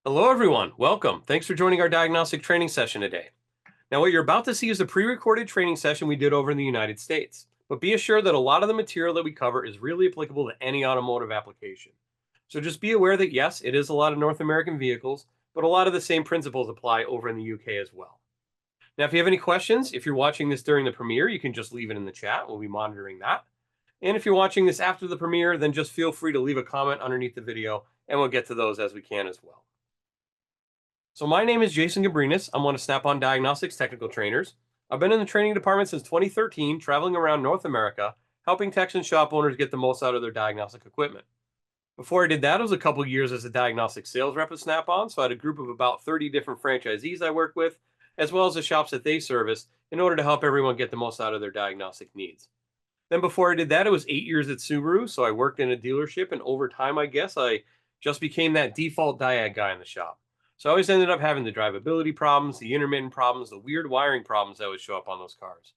Hello, everyone. Welcome. Thanks for joining our diagnostic training session today. Now, what you're about to see is a pre-recorded training session we did over in the United States. But be assured that a lot of the material that we cover is really applicable to any automotive application. So just be aware that yes, it is a lot of North American vehicles, but a lot of the same principles apply over in the UK as well. Now, if you have any questions, if you're watching this during the premiere, you can just leave it in the chat. We'll be monitoring that. And if you're watching this after the premiere, then just feel free to leave a comment underneath the video, and we'll get to those as we can as well. So my name is Jason Gabrenas. I'm one of Snap-on Diagnostics technical trainers. I've been in the training department since 2013, traveling around North America, helping techs and shop owners get the most out of their diagnostic equipment. Before I did that, it was a couple years as a diagnostic sales rep at Snap-on, so I had a group of about 30 different franchisees I worked with, as well as the shops that they service, in order to help everyone get the most out of their diagnostic needs. Then before I did that, it was 8 years at Subaru, so I worked in a dealership, and over time, I guess, I just became that default diag guy in the shop. So I always ended up having the drivability problems, the intermittent problems, the weird wiring problems that would show up on those cars.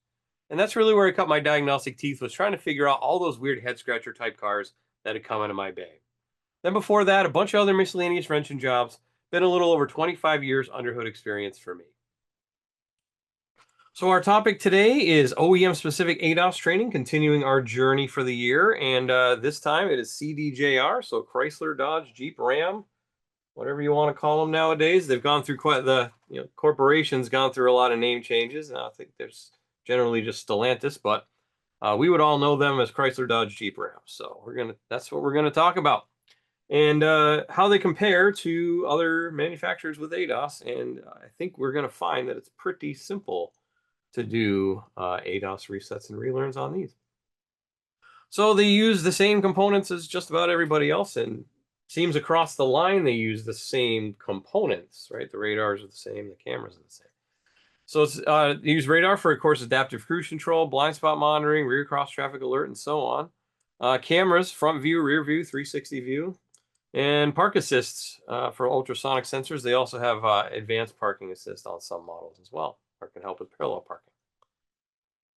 And that's really where I cut my diagnostic teeth, was trying to figure out all those weird head scratcher type cars that had come into my bay. Then before that, a bunch of other miscellaneous wrenching jobs. Been a little over 25 years under hood experience for me. So our topic today is OEM-specific ADAS training, continuing our journey for the year. And this time it is CDJR, so Chrysler, Dodge, Jeep, Ram, whatever you want to call them nowadays. They've gone through quite the, corporation's gone through a lot of name changes. And I think there's generally just Stellantis, but we would all know them as Chrysler, Dodge, Jeep, Ram. So that's what we're gonna talk about, and how they compare to other manufacturers with ADAS. And I think we're gonna find that it's pretty simple to do ADAS resets and relearns on these. So they use the same components as just about everybody else, and seems across the line they use the same components, right? The radars are the same, the cameras are the same. So it's they use radar for, of course, adaptive cruise control, blind spot monitoring, rear cross traffic alert, and so on. Cameras, front view, rear view, 360 view, and park assists for ultrasonic sensors. They also have advanced parking assist on some models as well, or can help with parallel parking.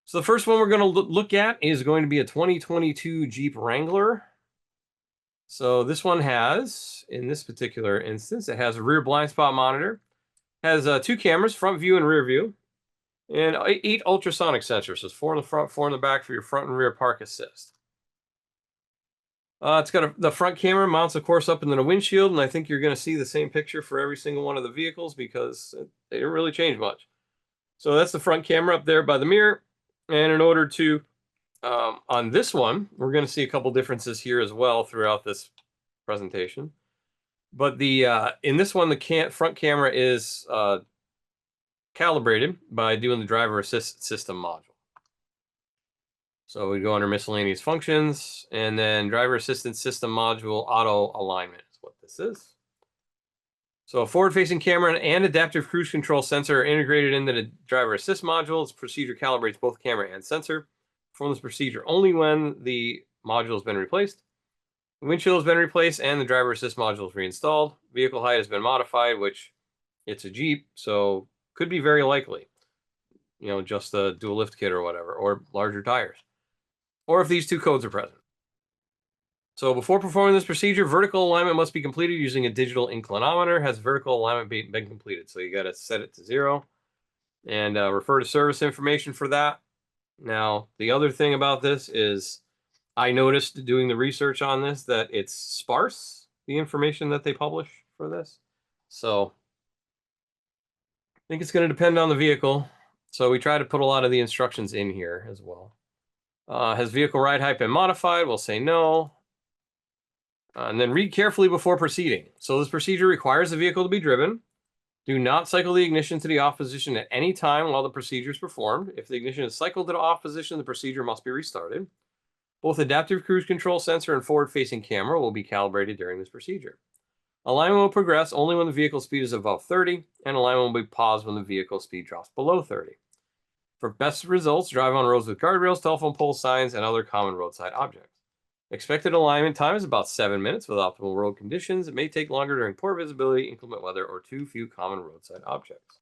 So the first one we're going to look at is going to be a 2022 Jeep Wrangler. So this one has, in this particular instance, it has a rear blind spot monitor, has two cameras, front view and rear view, and 8 ultrasonic sensors. So it's 4 in the front, 4 in the back for your front and rear park assist. It's got the front camera mounts, of course, up into the windshield, and I think you're going to see the same picture for every single one of the vehicles because they didn't really change much. So that's the front camera up there by the mirror. And in order to on this one, we're going to see a couple differences here as well throughout this presentation. But the in this one, the front camera is calibrated by doing the driver assist system module. So we go under miscellaneous functions, and then driver assistance system module auto alignment is what this is. So a forward-facing camera and adaptive cruise control sensor are integrated into the driver assist module. This procedure calibrates both camera and sensor. Perform this procedure only when the module has been replaced, the windshield has been replaced, and the driver assist module is reinstalled. Vehicle height has been modified, which it's a Jeep, so could be very likely, just a dual lift kit or whatever, or larger tires, or if these two codes are present. So before performing this procedure, vertical alignment must be completed using a digital inclinometer. Has vertical alignment been completed? So you got to set it to 0 and refer to service information for that. Now, the other thing about this is I noticed doing the research on this that it's sparse, the information that they publish for this. So I think it's going to depend on the vehicle. So we try to put a lot of the instructions in here as well. Has vehicle ride height been modified? We'll say no. And then read carefully before proceeding. So this procedure requires the vehicle to be driven. Do not cycle the ignition to the off position at any time while the procedure is performed. If the ignition is cycled to the off position, the procedure must be restarted. Both adaptive cruise control sensor and forward-facing camera will be calibrated during this procedure. Alignment will progress only when the vehicle speed is above 30, and alignment will be paused when the vehicle speed drops below 30. For best results, drive on roads with guardrails, telephone poles, signs, and other common roadside objects. Expected alignment time is about 7 minutes with optimal road conditions. It may take longer during poor visibility, inclement weather, or too few common roadside objects.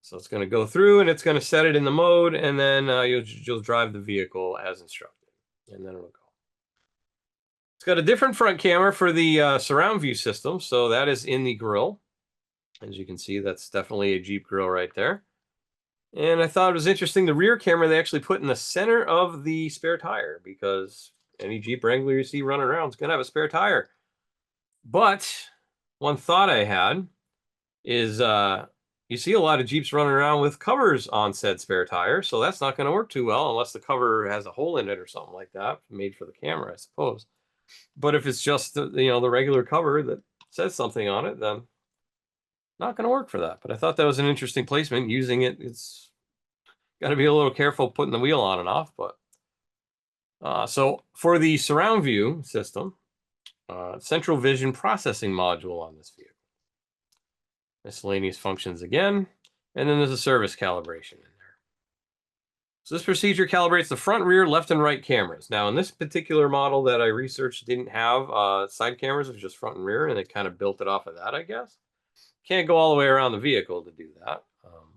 So it's going to go through and it's going to set it in the mode, and then you'll drive the vehicle as instructed, and then it'll go. It's got a different front camera for the surround view system, so that is in the grille. As you can see, that's definitely a Jeep grille right there. And I thought it was interesting, the rear camera they actually put in the center of the spare tire, because any Jeep Wrangler you see running around is going to have a spare tire. But one thought I had is you see a lot of Jeeps running around with covers on said spare tire, so that's not going to work too well unless the cover has a hole in it or something like that, made for the camera, I suppose. But if it's just the regular cover that says something on it, then not going to work for that. But I thought that was an interesting placement. Using it, it's got to be a little careful putting the wheel on and off. But so for the surround view system, central vision processing module on this vehicle. Miscellaneous functions again, and then there's a service calibration in there. So this procedure calibrates the front, rear, left, and right cameras. Now, in this particular model that I researched, didn't have side cameras, it was just front and rear, and they kind of built it off of that, I guess. Can't go all the way around the vehicle to do that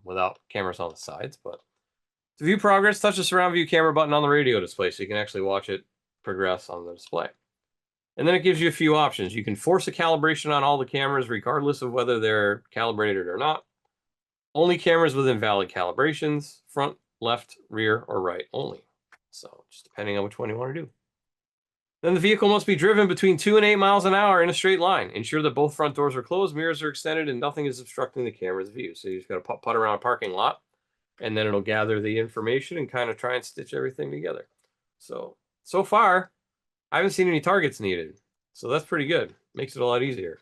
without cameras on the sides. But to view progress, touch the surround view camera button on the radio display so you can actually watch it progress on the display. And then it gives you a few options. You can force a calibration on all the cameras regardless of whether they're calibrated or not. Only cameras with invalid calibrations, front, left, rear, or right only. So just depending on which one you want to do. Then the vehicle must be driven between 2 and 8 miles an hour in a straight line. Ensure that both front doors are closed, mirrors are extended, and nothing is obstructing the camera's view. So you just got to putt around a parking lot, and then it'll gather the information and kind of try and stitch everything together. So far, I haven't seen any targets needed. So that's pretty good. Makes it a lot easier.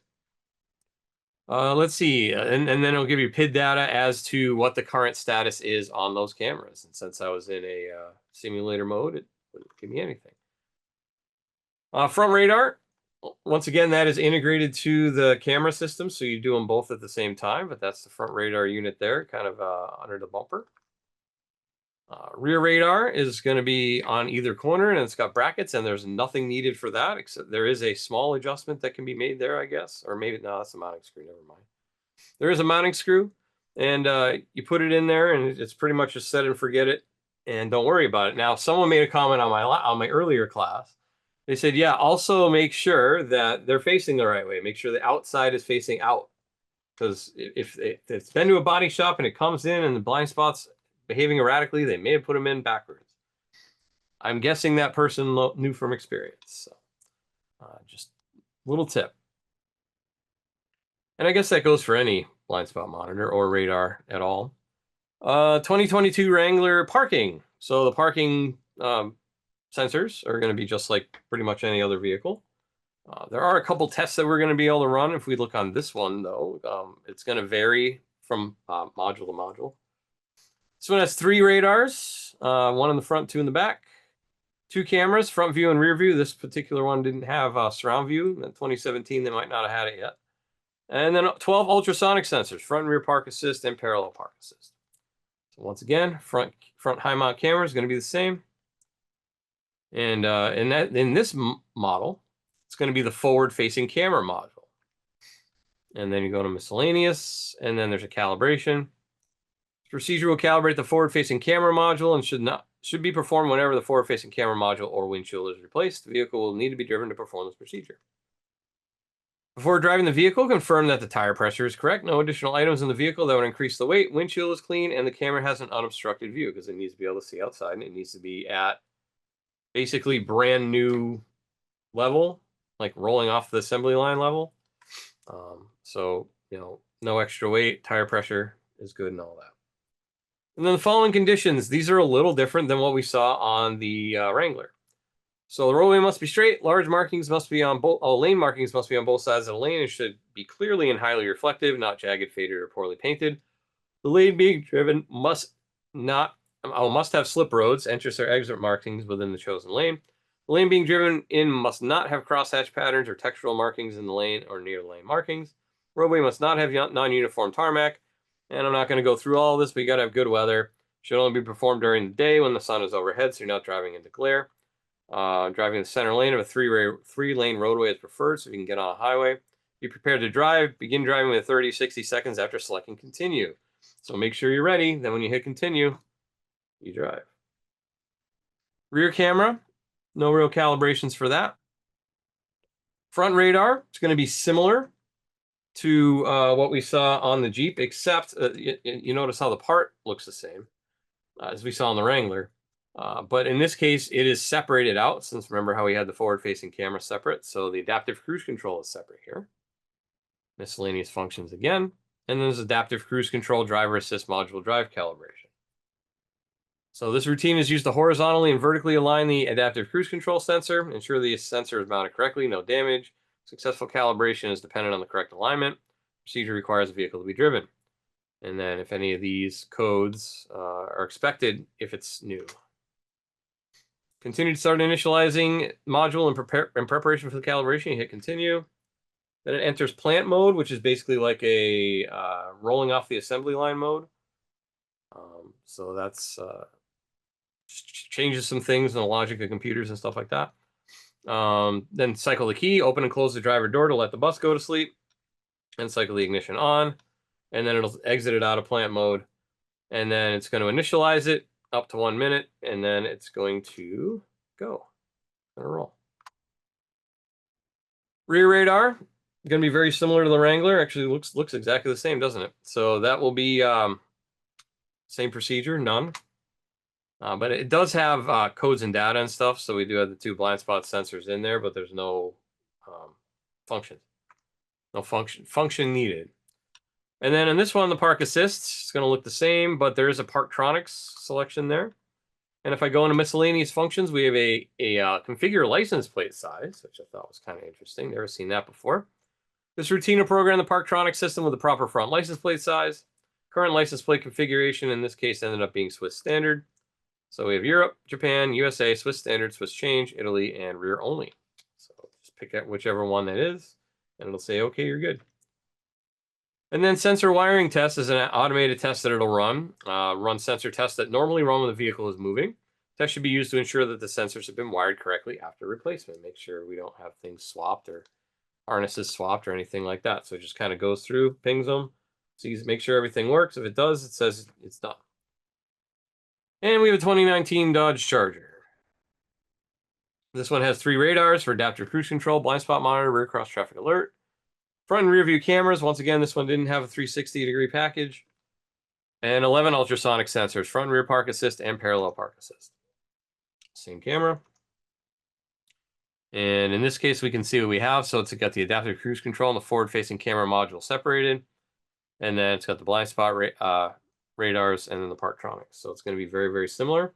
Let's see. And then it'll give you PID data as to what the current status is on those cameras. And since I was in a simulator mode, it wouldn't give me anything. Front radar. Once again, that is integrated to the camera system. So you do them both at the same time. But that's the front radar unit there, kind of under the bumper. Rear radar is going to be on either corner, and it's got brackets, and there's nothing needed for that, except there is a small adjustment that can be made there, I guess. Or maybe, no, that's a mounting screw, never mind. There is a mounting screw, and you put it in there, and it's pretty much just set and forget it, and don't worry about it. Now, someone made a comment on my earlier class. They said, yeah, also make sure that they're facing the right way. Make sure the outside is facing out. Because if it's been to a body shop and it comes in and the blind spot's behaving erratically, they may have put them in backwards. I'm guessing that person knew from experience. So just a little tip. And I guess that goes for any blind spot monitor or radar at all. 2022 Wrangler parking. So the parking sensors are going to be just like pretty much any other vehicle. There are a couple tests that we're going to be able to run. If we look on this one, though, it's going to vary from module to module. This one has 3 radars, 1 in the front, 2 in the back, 2 cameras, front view and rear view. This particular one didn't have surround view. In 2017, they might not have had it yet. And then 12 ultrasonic sensors, front and rear park assist and parallel park assist. So once again, front high mount camera is going to be the same. And in this model, it's going to be the forward-facing camera module. And then you go to miscellaneous, and then there's a calibration. This procedure will calibrate the forward-facing camera module and should be performed whenever the forward-facing camera module or windshield is replaced. The vehicle will need to be driven to perform this procedure. Before driving the vehicle, confirm that the tire pressure is correct. No additional items in the vehicle that would increase the weight. Windshield is clean, and the camera has an unobstructed view because it needs to be able to see outside, and it needs to be at basically brand new level, like rolling off the assembly line level. So, no extra weight, tire pressure is good and all that. And then the following conditions, these are a little different than what we saw on the Wrangler. So the roadway must be straight, large markings must be on both, lane markings must be on both sides of the lane and should be clearly and highly reflective, not jagged, faded, or poorly painted. The lane being driven must have slip roads, entrance or exit markings within the chosen lane. The lane being driven in must not have crosshatch patterns or textural markings in the lane or near the lane markings. Roadway must not have non-uniform tarmac. And I'm not going to go through all of this, but you got to have good weather. Should only be performed during the day when the sun is overhead, so you're not driving into glare. Driving the center lane of a three-lane roadway is preferred, so you can get on a highway. Be prepared to drive. Begin driving with 30-60 seconds after selecting continue. So make sure you're ready. Then when you hit continue, you drive. Rear camera. No real calibrations for that. Front radar, it's going to be similar to what we saw on the Jeep, except you notice how the part looks the same as we saw on the Wrangler. But in this case, it is separated out, since remember how we had the forward-facing camera separate. So the adaptive cruise control is separate here. Miscellaneous functions again. And then there's adaptive cruise control, driver assist module, drive calibration. So this routine is used to horizontally and vertically align the adaptive cruise control sensor, ensure the sensor is mounted correctly, no damage. Successful calibration is dependent on the correct alignment. Procedure requires the vehicle to be driven. And then if any of these codes are expected if it's new. Continue to start initializing module in preparation for the calibration. You hit continue. Then it enters plant mode, which is basically like a rolling off the assembly line mode. So that's changes some things in the logic of computers and stuff like that. Then cycle the key, open and close the driver door to let the bus go to sleep, and cycle the ignition on. And then it'll exit it out of plant mode. And then it's going to initialize it up to 1 minute, and then it's going to go. It's going to roll. Rear radar, going to be very similar to the Wrangler. Actually looks exactly the same, doesn't it? So that will be same procedure, none. But it does have codes and data and stuff. So we do have the 2 blind spot sensors in there, but there's no function. No function needed. And then in this one, the park assist, it's going to look the same, but there is a Parktronics selection there. And if I go into miscellaneous functions, we have a configure license plate size, which I thought was kind of interesting. Never seen that before. This routine will program the Parktronics system with the proper front license plate size. Current license plate configuration in this case ended up being Swiss standard. So we have Europe, Japan, USA, Swiss standard, Swiss change, Italy, and rear only. So just pick out whichever one that is, and it'll say, okay, you're good. And then sensor wiring test is an automated test that it'll run. Run sensor tests that normally run when the vehicle is moving. Test should be used to ensure that the sensors have been wired correctly after replacement. Make sure we don't have things swapped or harnesses swapped or anything like that. So it just kind of goes through, pings them, sees, make sure everything works. If it does, it says it's done. And we have a 2019 Dodge Charger. This one has 3 radars for adaptive cruise control, blind spot monitor, rear cross traffic alert. Front and rear view cameras. Once again, this one didn't have a 360-degree package. And 11 ultrasonic sensors, front and rear park assist and parallel park assist. Same camera. And in this case, we can see what we have. So it's got the adaptive cruise control and the forward-facing camera module separated. And then it's got the blind spot radars and then the Parktronics. So it's going to be very, very similar.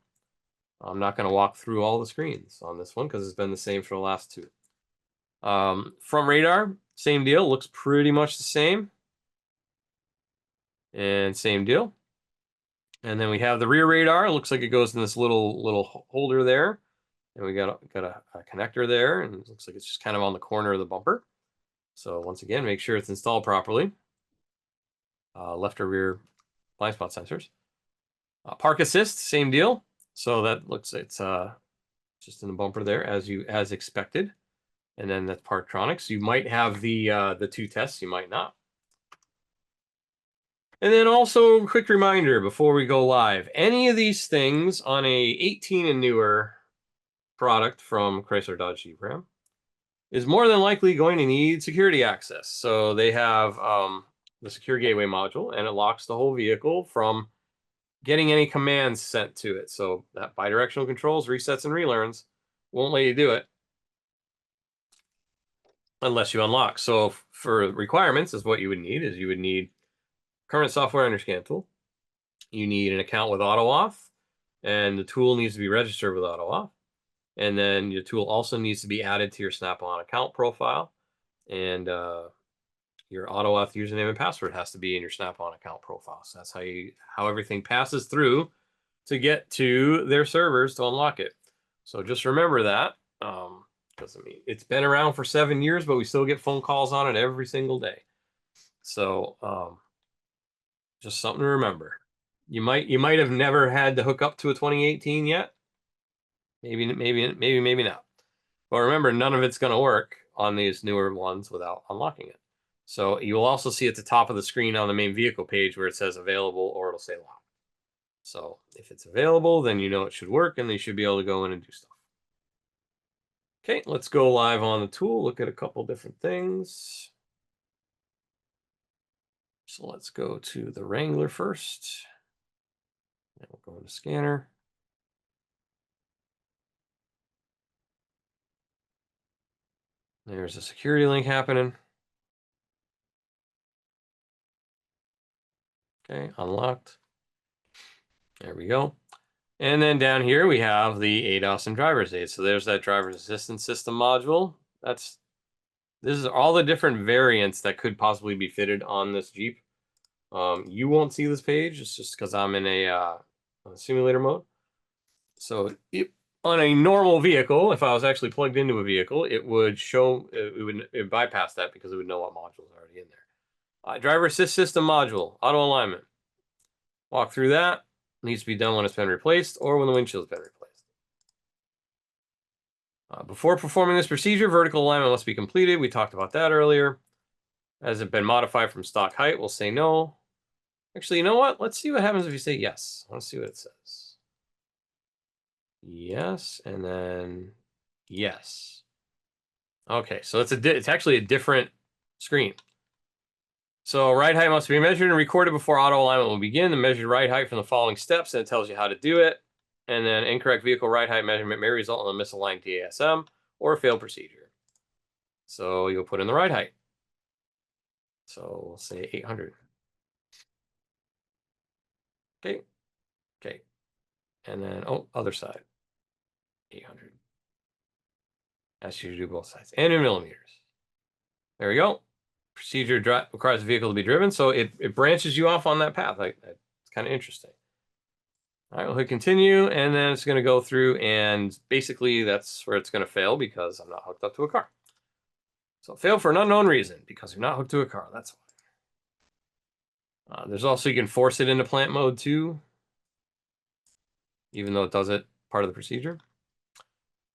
I'm not going to walk through all the screens on this one because it's been the same for the last 2. Front radar, same deal, looks pretty much the same. And same deal. And then we have the rear radar. It looks like it goes in this little holder there. And we got a connector there, and it looks like it's just kind of on the corner of the bumper. So once again, make sure it's installed properly. Left or rear blind spot sensors. Park assist, same deal. So that looks, it's just in the bumper there as expected. And then that's Parktronics. You might have the 2 tests, you might not. And then also, quick reminder before we go live, any of these things on a 18 and newer product from Chrysler, Dodge, Jeep, Ram is more than likely going to need security access. So they have the secure gateway module, and it locks the whole vehicle from getting any commands sent to it. So that bidirectional controls, resets, and relearns won't let you do it unless you unlock. So for requirements, is what you would need is you would need current software underscan tool. You need an account with AutoAuth, and the tool needs to be registered with AutoAuth. And then your tool also needs to be added to your Snap-on account profile, and your AutoAuth username and password has to be in your Snap-on account profile. So that's how everything passes through to get to their servers to unlock it. So just remember that, because I mean it's been around for 7 years, but we still get phone calls on it every single day. So just something to remember. You might have never had to hook up to a 2018 yet. Maybe not. But remember, none of it's going to work on these newer ones without unlocking it. So you will also see at the top of the screen on the main vehicle page where it says available, or it'll say locked. So if it's available, then you know it should work, and they should be able to go in and do stuff. Okay, let's go live on the tool, look at a couple different things. So let's go to the Wrangler first. And we'll go into scanner. There's a security link happening. Okay, unlocked. There we go. And then down here we have the ADAS and driver's aid. So there's that driver's assistance system module. This is all the different variants that could possibly be fitted on this Jeep. You won't see this page. It's just because I'm in a simulator mode. So on a normal vehicle, if I was actually plugged into a vehicle, it would show, it would bypass that because it would know what module is already in there. Driver assist system module, auto alignment. Walk through that. Needs to be done when it's been replaced or when the windshield's been replaced. Before performing this procedure, vertical alignment must be completed. We talked about that earlier. Has it been modified from stock height? We'll say no. Actually, you know what? Let's see what happens if you say yes. I want to see what it says. Yes, and then yes. Okay, so it's actually a different screen. So ride height must be measured and recorded before auto alignment will begin. The measured ride height from the following steps, and it tells you how to do it. And then incorrect vehicle ride height measurement may result in a misaligned DASM or a failed procedure. So you'll put in the ride height. So we'll say 800. Okay. Okay. And then, other side. 800. Ask you to do both sides. And in millimeters. There we go. Procedure requires the vehicle to be driven. So it branches you off on that path. It's kind of interesting. All right, we'll hit continue. And then it's going to go through. And basically, that's where it's going to fail because I'm not hooked up to a car. So fail for an unknown reason because you're not hooked to a car. That's why. There's also, you can force it into plant mode too, even though it does it part of the procedure.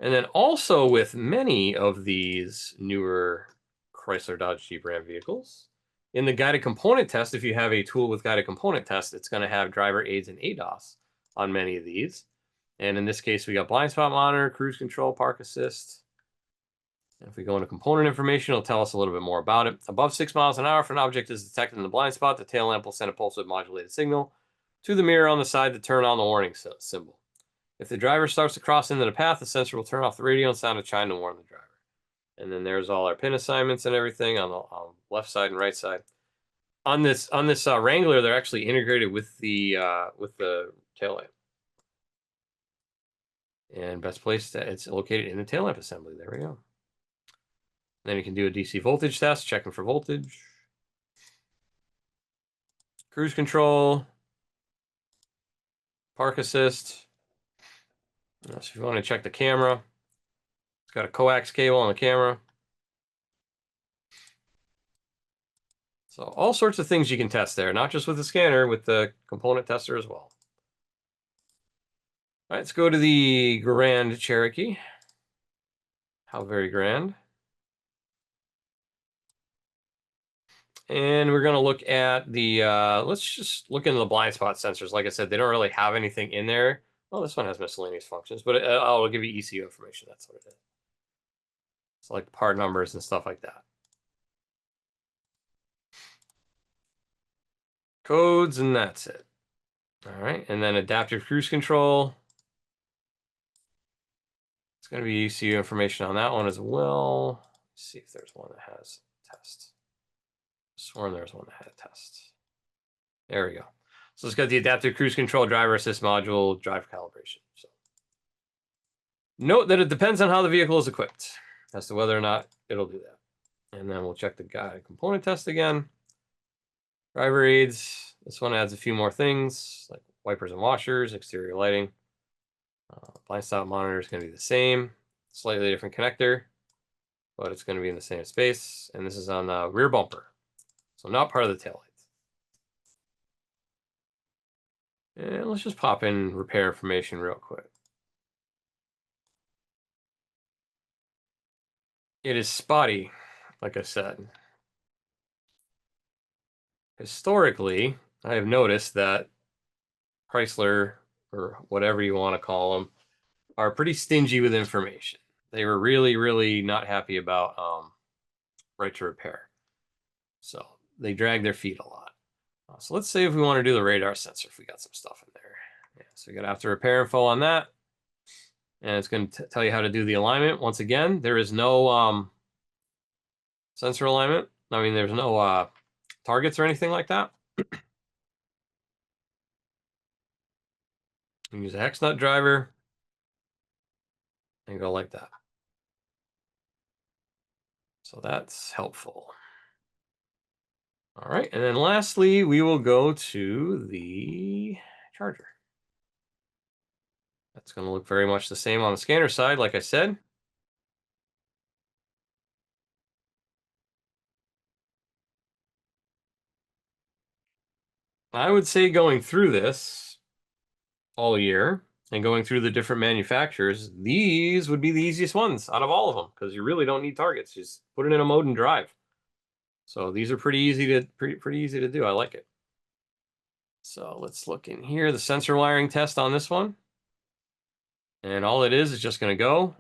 And then also with many of these newer Chrysler, Dodge, Jeep, Ram vehicles, in the guided component test, if you have a tool with guided component test, it's going to have driver aids and ADAS on many of these. And in this case, we got blind spot monitor, cruise control, park assist. And if we go into component information, it'll tell us a little bit more about it. Above 6 miles an hour, if an object is detected in the blind spot, the tail lamp will send a pulse width modulated signal to the mirror on the side to turn on the warning symbol. If the driver starts to cross into the path, the sensor will turn off the radio and sound a chime to warn the driver. And then there's all our pin assignments and everything on the left side and right side. On this Wrangler, they're actually integrated with the tail lamp. And best place that it's located in the tail lamp assembly. There we go. Then you can do a DC voltage test, checking for voltage. Cruise control. Park assist. So if you want to check the camera, it's got a coax cable on the camera. So all sorts of things you can test there, not just with the scanner, with the component tester as well. All right, let's go to the Grand Cherokee. How very grand. And we're going to look at the, let's just look into the blind spot sensors. Like I said, they don't really have anything in there. Well, this one has miscellaneous functions, but I'll give you ECU information. That's what it is. It's like part numbers and stuff like that. Codes, and that's it. All right, and then adaptive cruise control. It's going to be ECU information on that one as well. Let's see if there's one that has a test. Sworn there's one that had a test. There we go. So it's got the adaptive cruise control, driver assist module, drive calibration. So note that it depends on how the vehicle is equipped as to whether or not it'll do that. And then we'll check the guide component test again. Driver aids. This one adds a few more things like wipers and washers, exterior lighting. Blind spot monitor is going to be the same, slightly different connector, but it's going to be in the same space. And this is on the rear bumper, so not part of the taillights. And let's just pop in repair information real quick. It is spotty, like I said. Historically, I have noticed that Chrysler, or whatever you want to call them, are pretty stingy with information. they were really, really not happy about right to repair. So they dragged their feet a lot. So let's say if we want to do the radar sensor, if we got some stuff in there. Yeah, so we got after repair info on that. And it's going to tell you how to do the alignment. Once again, there is no sensor alignment. I mean, there's no targets or anything like that. You can use a hex nut driver and go like that. So that's helpful. All right, and then lastly, we will go to the charger. That's going to look very much the same on the scanner side, like I said. I would say going through this all year and going through the different manufacturers, these would be the easiest ones out of all of them because you really don't need targets. Just put it in a mode and drive. So these are pretty easy to do. I like it. So let's look in here, the sensor wiring test on this one. And all it is just going to go.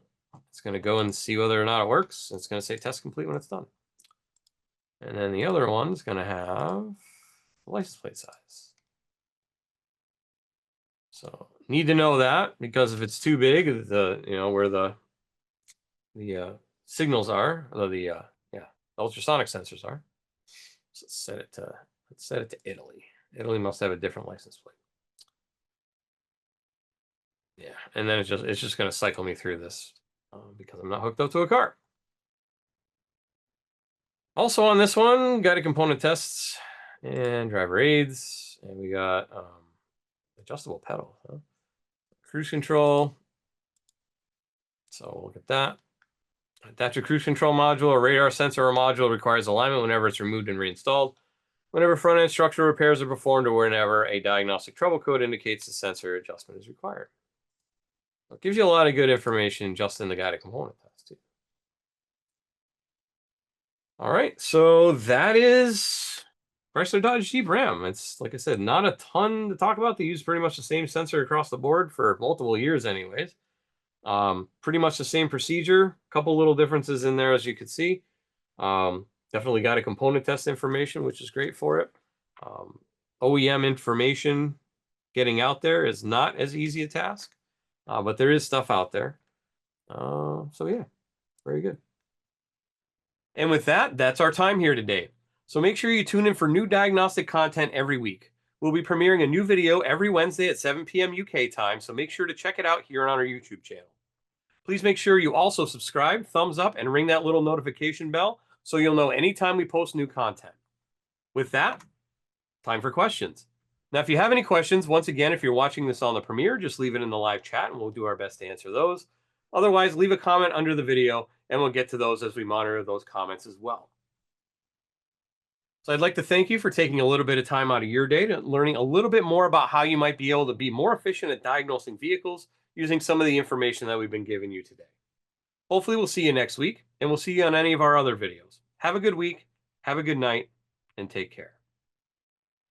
It's going to go and see whether or not it works. It's going to say test complete when it's done. And then the other one is going to have the license plate size. So need to know that because if it's too big, where the signals are, or the ultrasonic sensors are. So let's set it to Italy. Italy must have a different license plate. Yeah, and then it's just going to cycle me through this because I'm not hooked up to a car. Also on this one, guided component tests and driver aids, and we got adjustable pedal, cruise control. So we'll look at that. Adaptive cruise control module, a radar sensor or module requires alignment whenever it's removed and reinstalled. Whenever front-end structural repairs are performed or whenever a diagnostic trouble code indicates the sensor adjustment is required. It gives you a lot of good information just in the guided component test too. All right, so that is Chrysler, Dodge, Jeep, Ram. It's, like I said, not a ton to talk about. They use pretty much the same sensor across the board for multiple years anyways. Pretty much the same procedure. A couple little differences in there, as you can see. Definitely got a component test information, which is great for it. OEM information getting out there is not as easy a task, but there is stuff out there. So yeah, very good. And with that, that's our time here today. So make sure you tune in for new diagnostic content every week. We'll be premiering a new video every Wednesday at 7 p.m. UK time, so make sure to check it out here on our YouTube channel. Please make sure you also subscribe, thumbs up, and ring that little notification bell so you'll know anytime we post new content. With that, time for questions. Now, if you have any questions, once again, if you're watching this on the premiere, just leave it in the live chat and we'll do our best to answer those. Otherwise, leave a comment under the video and we'll get to those as we monitor those comments as well. So I'd like to thank you for taking a little bit of time out of your day to learning a little bit more about how you might be able to be more efficient at diagnosing vehicles using some of the information that we've been giving you today. Hopefully we'll see you next week, and we'll see you on any of our other videos. Have a good week, have a good night, and take care.